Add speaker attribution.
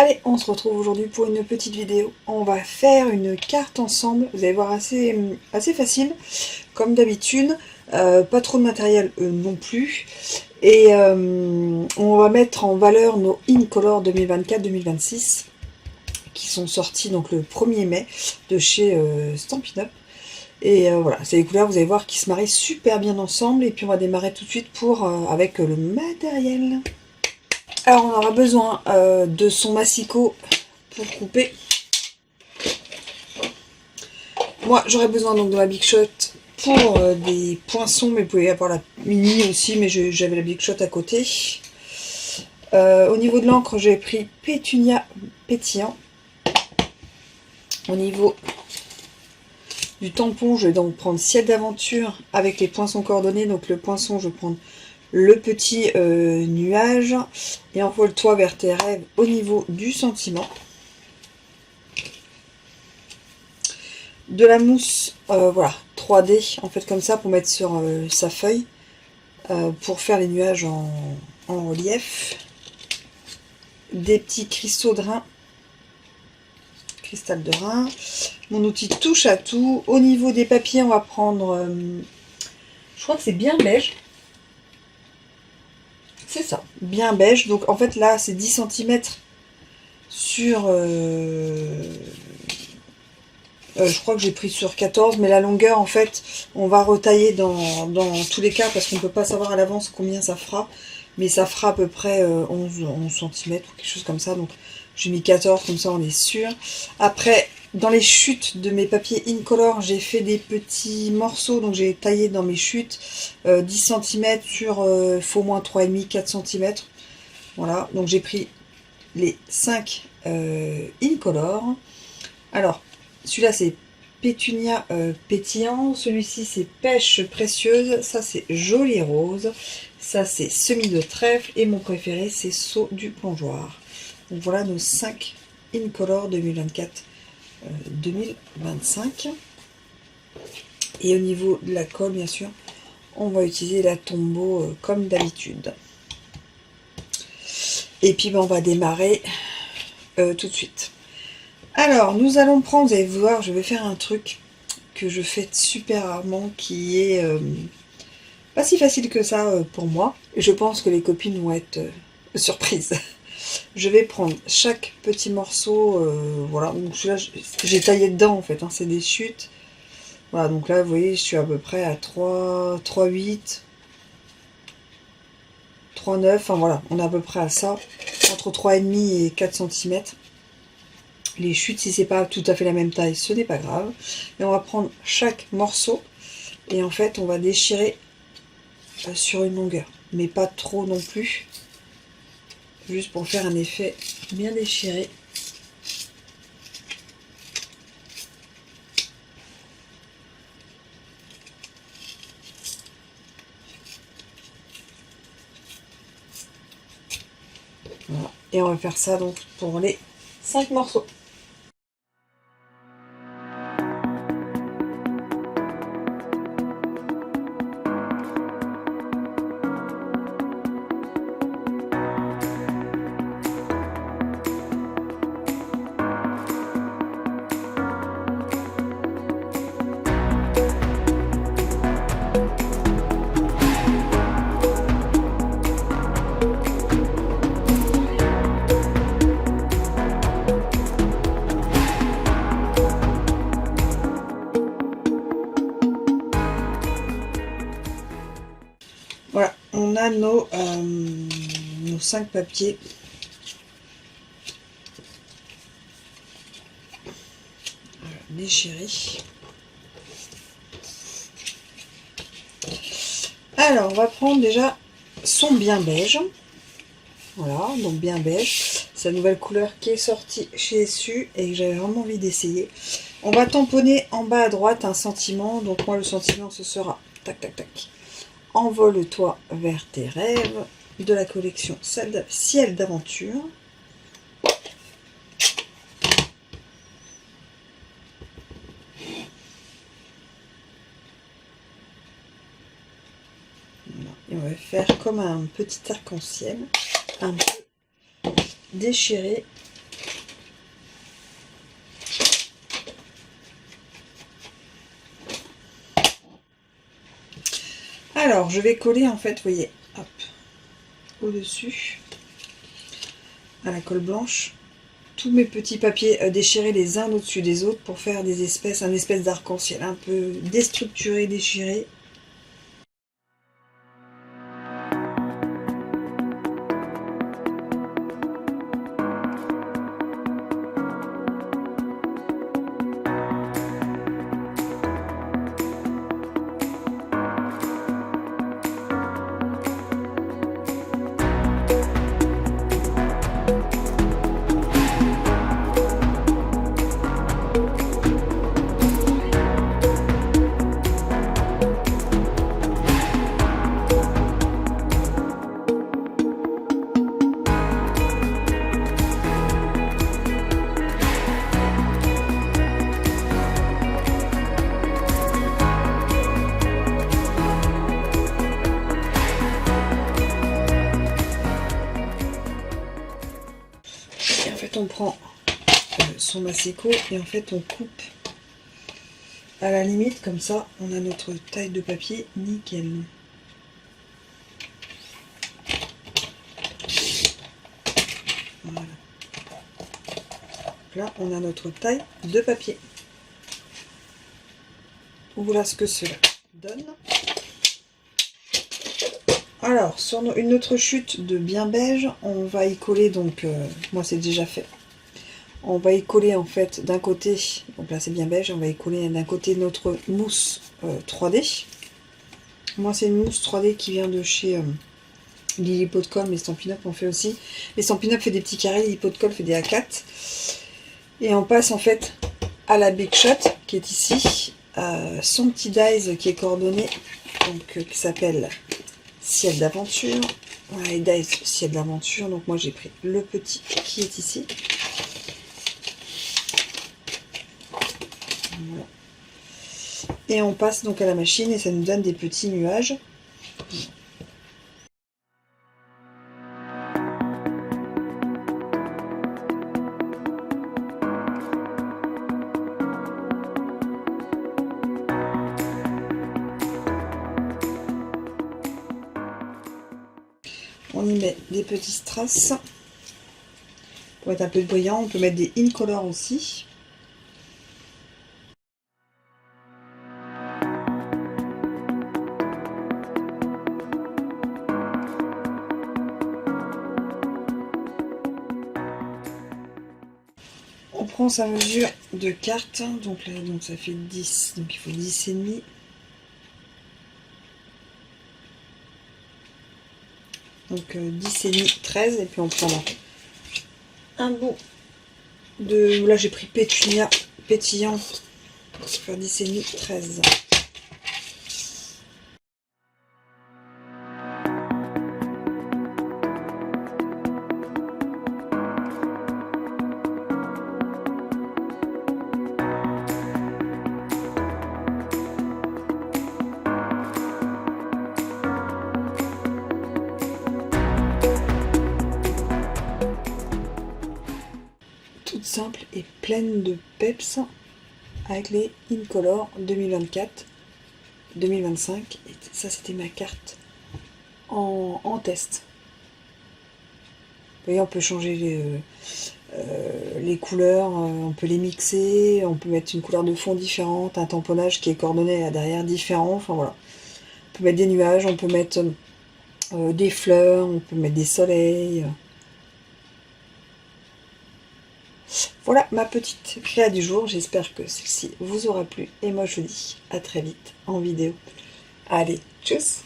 Speaker 1: Allez, on se retrouve aujourd'hui pour une petite vidéo. On va faire une carte ensemble. Vous allez voir, assez facile, comme d'habitude. Pas trop de matériel non plus. Et on va mettre en valeur nos Incolor 2024-2026 qui sont sortis donc le 1er mai de chez Stampin' Up. Et voilà, c'est des couleurs, vous allez voir, qui se marient super bien ensemble. Et puis on va démarrer tout de suite avec le matériel. Alors on aura besoin de son massicot pour couper. Moi j'aurais besoin donc de ma Big Shot pour des poinçons, mais vous pouvez avoir la mini aussi, mais j'avais la Big Shot à côté. Au niveau de l'encre, j'ai pris Pétunia Pétillant. Au niveau du tampon, je vais donc prendre Ciel d'aventure avec les poinçons coordonnés. Donc le poinçon, je vais prendre le petit nuage et envole-toi vers tes rêves au niveau du sentiment. De la mousse, voilà, 3D en fait comme ça pour mettre sur sa feuille pour faire les nuages en relief. Des petits cristaux de rein, cristal de rein. Mon outil touche à tout. Au niveau des papiers, on va prendre, je crois que c'est bien beige. C'est ça, bien beige. Donc en fait là c'est 10 cm sur... je crois que j'ai pris sur 14, mais la longueur en fait on va retailler dans tous les cas parce qu'on ne peut pas savoir à l'avance combien ça fera. Mais ça fera à peu près 11 cm ou quelque chose comme ça. Donc j'ai mis 14, comme ça on est sûr. Après, dans les chutes de mes papiers Incolor, j'ai fait des petits morceaux. Donc j'ai taillé dans mes chutes 10 cm sur il faut au moins 3,5, 4 cm. Voilà, donc j'ai pris les 5 Incolor. Alors, celui-là c'est Pétunia Pétillant. Celui-ci c'est Pêche Précieuse. Ça c'est Joli Rose. Ça c'est Semis de Trèfle. Et mon préféré c'est Saut du Plongeoir. Donc voilà nos 5 Incolor 2024-2025. Et au niveau de la colle, bien sûr, on va utiliser la Tombow comme d'habitude. Et puis ben, on va démarrer tout de suite. Alors, nous allons prendre, vous allez voir, je vais faire un truc que je fais super rarement, qui est pas si facile que ça pour moi. Et je pense que les copines vont être surprises. Je vais prendre chaque petit morceau, voilà, donc celui-là, j'ai taillé dedans en fait, hein, c'est des chutes. Voilà, donc là, vous voyez, je suis à peu près à 3,8, 3,9, enfin voilà, on est à peu près à ça, entre 3,5 et 4 cm. Les chutes, si c'est pas tout à fait la même taille, ce n'est pas grave. Et on va prendre chaque morceau et en fait, on va déchirer sur une longueur, mais pas trop non plus, juste pour faire un effet bien déchiré. Voilà. Et on va faire ça donc pour les 5 morceaux. Voilà, on a nos 5 papiers. Déchirés. Alors, on va prendre déjà son bien beige. Voilà, donc bien beige. C'est la nouvelle couleur qui est sortie chez Essu et que j'avais vraiment envie d'essayer. On va tamponner en bas à droite un sentiment. Donc moi, le sentiment, ce sera tac, tac, tac. Envole-toi vers tes rêves de la collection Ciel d'aventure. Et on va faire comme un petit arc-en-ciel, un peu déchiré Alors, je vais coller en fait, vous voyez, hop, au-dessus, à la colle blanche, tous mes petits papiers déchirés les uns au-dessus des autres pour faire des espèces, un espèce d'arc-en-ciel un peu déstructuré, déchiré. On prend son massicot et en fait on coupe à la limite, comme ça on a notre taille de papier nickel. Voilà. Là on a notre taille de papier. Voilà ce que cela donne. Alors, sur une autre chute de bien beige, on va y coller, donc, moi c'est déjà fait. On va y coller en fait d'un côté, donc là c'est bien beige, on va y coller d'un côté notre mousse 3D. Moi c'est une mousse 3D qui vient de chez Lily Pot de Colle, mais Stampin' Up on fait aussi. Les Stampin' Up fait des petits carrés, Lily Pot de Colle fait des A4. Et on passe en fait à la Big Shot qui est ici, son petit dies qui est coordonné, donc qui s'appelle Ciel d'aventure. Voilà, les dies Ciel d'aventure. Donc moi j'ai pris le petit qui est ici. Voilà. Et on passe donc à la machine et ça nous donne des petits nuages. On y met des petits strass pour être un peu brillant. On peut mettre des incolor aussi. On prend sa mesure de carte, donc là donc ça fait 10, donc il faut 10 et demi. Donc 10 et demi, 13, et puis on prend un bout de, là j'ai pris pétunia pétillant pour faire 10 et demi, 13. Toute simple et pleine de peps avec les Incolor 2024 2025, et ça c'était ma carte en test. Vous voyez, on peut changer les couleurs, on peut les mixer, on peut mettre une couleur de fond différente, un tamponnage qui est coordonné à derrière différent, enfin voilà. On peut mettre des nuages, on peut mettre des fleurs, on peut mettre des soleils. Voilà ma petite créa du jour, j'espère que celle-ci vous aura plu et moi je vous dis à très vite en vidéo. Allez, tchuss!